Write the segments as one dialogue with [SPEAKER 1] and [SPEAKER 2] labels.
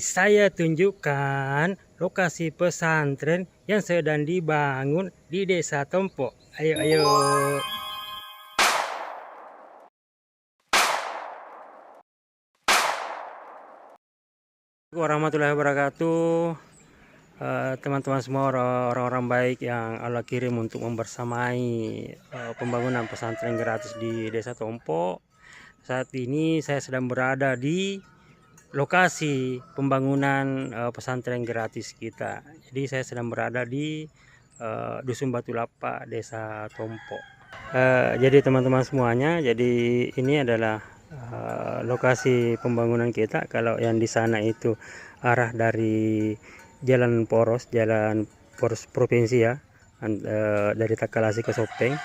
[SPEAKER 1] Saya tunjukkan lokasi pesantren yang sedang dibangun di Desa Tompo. Ayo, ayo. Warahmatullahi wabarakatuh. Teman-teman semua, orang-orang baik yang Allah kirim untuk membersamai pembangunan pesantren gratis di Desa Tompo. Saat ini saya sedang berada di lokasi pembangunan pesantren gratis kita. Jadi saya sedang berada di Dusun Batu Lapa, Desa Tompo. Jadi teman-teman semuanya, jadi ini adalah lokasi pembangunan kita. Kalau yang di sana itu arah dari Jalan Poros provinsi ya, dari Takalasi ke Sopeng.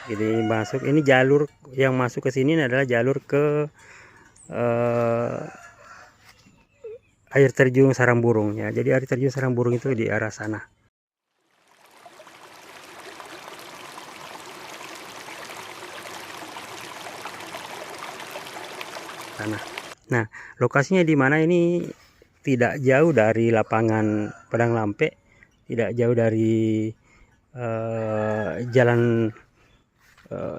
[SPEAKER 1] Jadi masuk, ini jalur yang masuk ke sini adalah jalur ke air terjun Sarang Burung ya. Jadi air terjun Sarang Burung itu di arah sana. Nah, lokasinya di mana ini? Tidak jauh dari lapangan Padang Lampe, tidak jauh dari jalan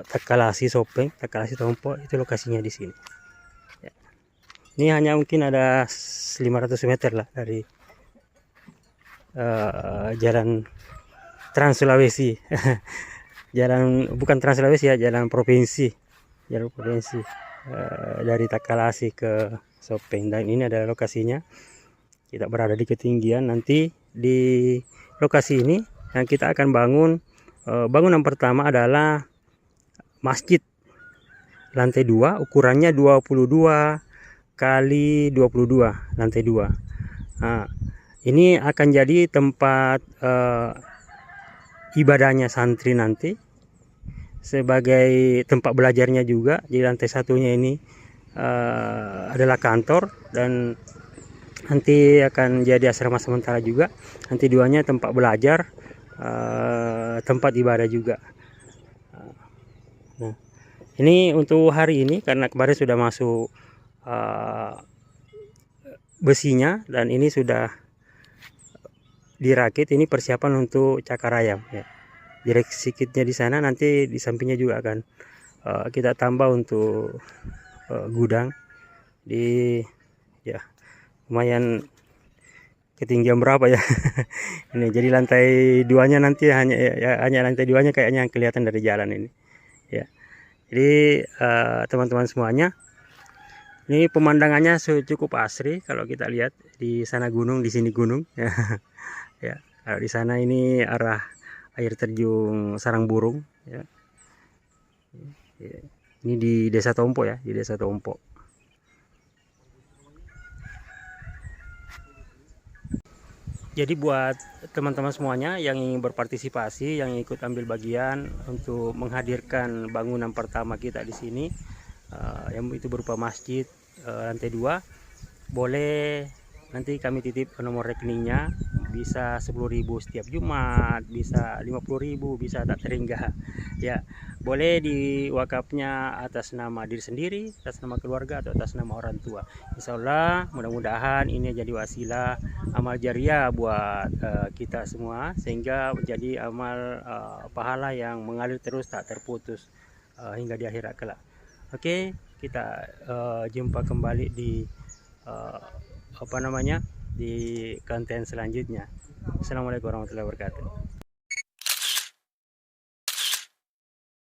[SPEAKER 1] Takalasi Sopeng, Takalasi Tompo, itu lokasinya di sini. Ya. Ini hanya mungkin ada 500 meter lah dari jalan Trans Sulawesi. Jalan bukan Trans Sulawesi ya, jalan provinsi. Jalur provinsi dari Takalasi ke Sopeng, dan ini adalah lokasinya. Kita berada di ketinggian. Nanti di lokasi ini yang kita akan bangun, bangunan pertama adalah masjid lantai 2, ukurannya 22 kali 22, lantai 2. Nah, ini akan jadi tempat ibadahnya santri nanti, sebagai tempat belajarnya juga. Di lantai satunya ini adalah kantor, dan nanti akan jadi asrama sementara juga. Nanti duanya tempat belajar, tempat ibadah juga. Nah, ini untuk hari ini karena kemarin sudah masuk besinya, dan ini sudah dirakit. Ini persiapan untuk cakar ayam ya. Direksi kitnya di sana, nanti di sampingnya juga akan kita tambah untuk gudang di ya. Lumayan ketinggian berapa ya. Ini jadi lantai 2-nya nanti hanya lantai 2-nya kayaknya yang kelihatan dari jalan ini ya. Jadi teman-teman semuanya, ini pemandangannya cukup asri. Kalau kita lihat di sana gunung, di sini gunung ya. Ya, kalau di sana ini arah air terjun Sarang Burung ya. Ini di Desa Tompo ya, di Desa Tompo. Jadi buat teman-teman semuanya yang ingin berpartisipasi, yang ikut ambil bagian untuk menghadirkan bangunan pertama kita di sini, yang itu berupa masjid lantai 2, boleh nanti kami titip nomor rekeningnya. Bisa 10.000 setiap Jumat, bisa 50.000, bisa tak terhingga ya. Boleh di wakafnya atas nama diri sendiri, atas nama keluarga, atau atas nama orang tua. Insya Allah mudah-mudahan ini jadi wasilah amal jariah buat kita semua, sehingga menjadi amal pahala yang mengalir terus tak terputus hingga di akhirat kelak. Oke, kita jumpa kembali di di konten selanjutnya. Assalamualaikum warahmatullahi wabarakatuh.